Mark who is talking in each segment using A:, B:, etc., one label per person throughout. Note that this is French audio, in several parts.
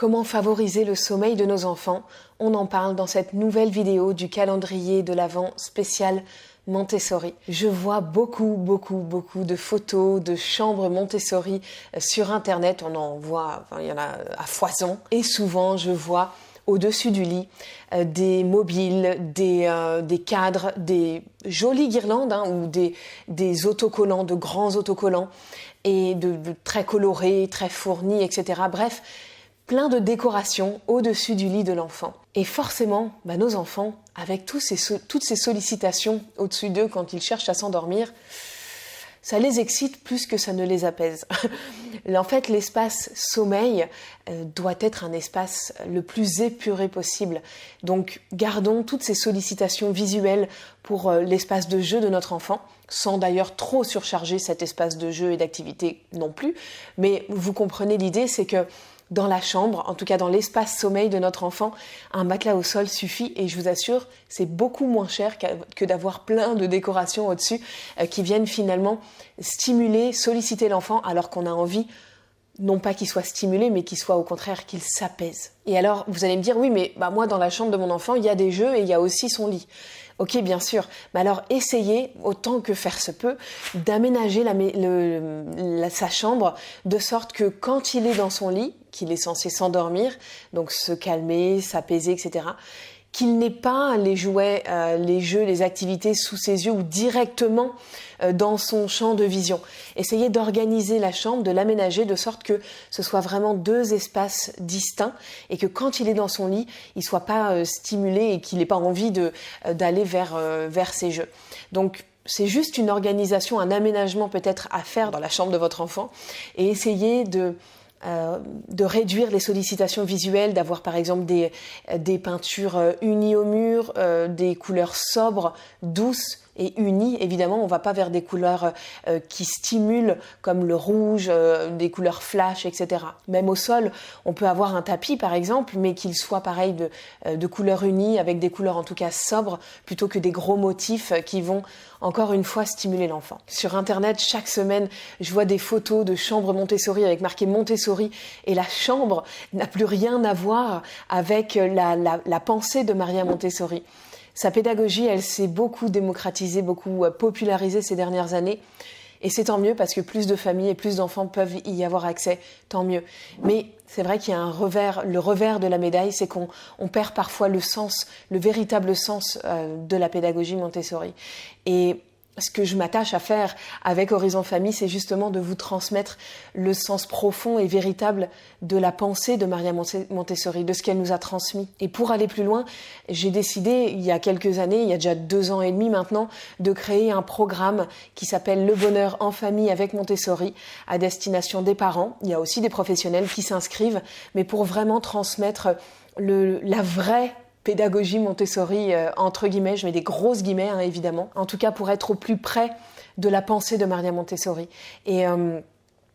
A: Comment favoriser le sommeil de nos enfants? On en parle dans cette nouvelle vidéo du calendrier de l'Avent spécial Montessori. Je vois beaucoup de photos de chambres Montessori sur internet. On en voit, il y en a à foison. Et souvent, je vois au-dessus du lit des mobiles, des cadres, des jolies guirlandes ou des autocollants, de grands autocollants et de très colorés, très fournis, etc. Bref, plein de décorations au-dessus du lit de l'enfant. Et forcément, nos enfants, avec toutes ces sollicitations au-dessus d'eux quand ils cherchent à s'endormir, ça les excite plus que ça ne les apaise. En fait, l'espace sommeil doit être un espace le plus épuré possible. Donc, gardons toutes ces sollicitations visuelles pour l'espace de jeu de notre enfant, sans d'ailleurs trop surcharger cet espace de jeu et d'activité non plus. Mais vous comprenez l'idée, c'est que dans la chambre, en tout cas dans l'espace sommeil de notre enfant, un matelas au sol suffit et je vous assure, c'est beaucoup moins cher que d'avoir plein de décorations au-dessus qui viennent finalement stimuler, solliciter l'enfant alors qu'on a envie, non pas qu'il soit stimulé, mais qu'il soit au contraire, qu'il s'apaise. Et alors, vous allez me dire, oui, mais moi dans la chambre de mon enfant, il y a des jeux et il y a aussi son lit. Ok, bien sûr, mais alors essayez, autant que faire se peut, d'aménager sa chambre de sorte que quand il est dans son lit, qu'il est censé s'endormir, donc se calmer, s'apaiser, etc., qu'il n'ait pas les jouets, les jeux, les activités sous ses yeux ou directement dans son champ de vision. Essayez d'organiser la chambre, de l'aménager de sorte que ce soit vraiment deux espaces distincts et que quand il est dans son lit, il ne soit pas stimulé et qu'il n'ait pas envie d'aller vers ses jeux. Donc, c'est juste une organisation, un aménagement peut-être à faire dans la chambre de votre enfant et essayez de réduire les sollicitations visuelles, d'avoir par exemple des peintures unies au mur, des couleurs sobres, douces et unies. Évidemment, on ne va pas vers des couleurs qui stimulent comme le rouge, des couleurs flash, etc. Même au sol, on peut avoir un tapis par exemple, mais qu'il soit pareil de couleurs unies, avec des couleurs en tout cas sobres, plutôt que des gros motifs qui vont encore une fois stimuler l'enfant. Sur internet, chaque semaine, je vois des photos de chambres Montessori avec marqué Montessori et la chambre n'a plus rien à voir avec la pensée de Maria Montessori. Sa pédagogie, elle s'est beaucoup démocratisée, beaucoup popularisée ces dernières années. Et c'est tant mieux parce que plus de familles et plus d'enfants peuvent y avoir accès, tant mieux. Mais c'est vrai qu'il y a le revers de la médaille, c'est qu'on perd parfois le véritable sens de la pédagogie Montessori. Et ce que je m'attache à faire avec Horizon Famille, c'est justement de vous transmettre le sens profond et véritable de la pensée de Maria Montessori, de ce qu'elle nous a transmis. Et pour aller plus loin, j'ai décidé, il y a quelques années, il y a déjà 2 ans et demi maintenant, de créer un programme qui s'appelle Le Bonheur en Famille avec Montessori, à destination des parents. Il y a aussi des professionnels qui s'inscrivent, mais pour vraiment transmettre la vraie pédagogie Montessori, entre guillemets, je mets des grosses guillemets évidemment, en tout cas pour être au plus près de la pensée de Maria Montessori. Et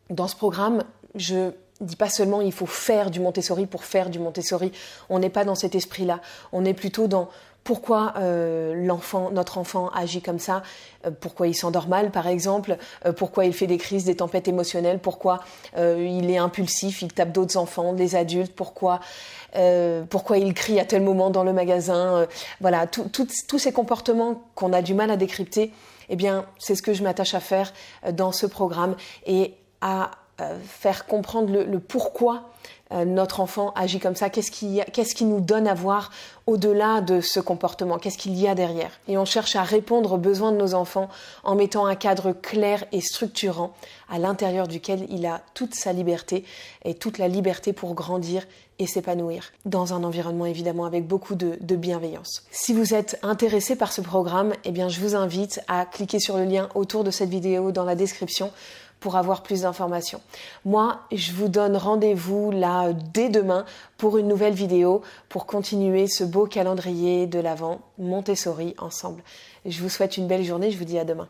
A: dans ce programme, je dis pas seulement il faut faire du Montessori pour faire du Montessori, on n'est pas dans cet esprit-là, on est plutôt dans pourquoi notre enfant agit comme ça, pourquoi il s'endort mal par exemple, pourquoi il fait des crises, des tempêtes émotionnelles, pourquoi il est impulsif, il tape d'autres enfants, des adultes, pourquoi il crie à tel moment dans le magasin, voilà, tous ces comportements qu'on a du mal à décrypter, eh bien c'est ce que je m'attache à faire dans ce programme et à faire comprendre le pourquoi notre enfant agit comme ça, qu'est-ce qui nous donne à voir au-delà de ce comportement, qu'est-ce qu'il y a derrière. Et on cherche à répondre aux besoins de nos enfants en mettant un cadre clair et structurant à l'intérieur duquel il a toute sa liberté et toute la liberté pour grandir et s'épanouir dans un environnement évidemment avec beaucoup de bienveillance. Si vous êtes intéressé par ce programme, eh bien je vous invite à cliquer sur le lien autour de cette vidéo dans la description pour avoir plus d'informations. Moi, je vous donne rendez-vous là dès demain pour une nouvelle vidéo pour continuer ce beau calendrier de l'Avent Montessori ensemble. Je vous souhaite une belle journée, je vous dis à demain.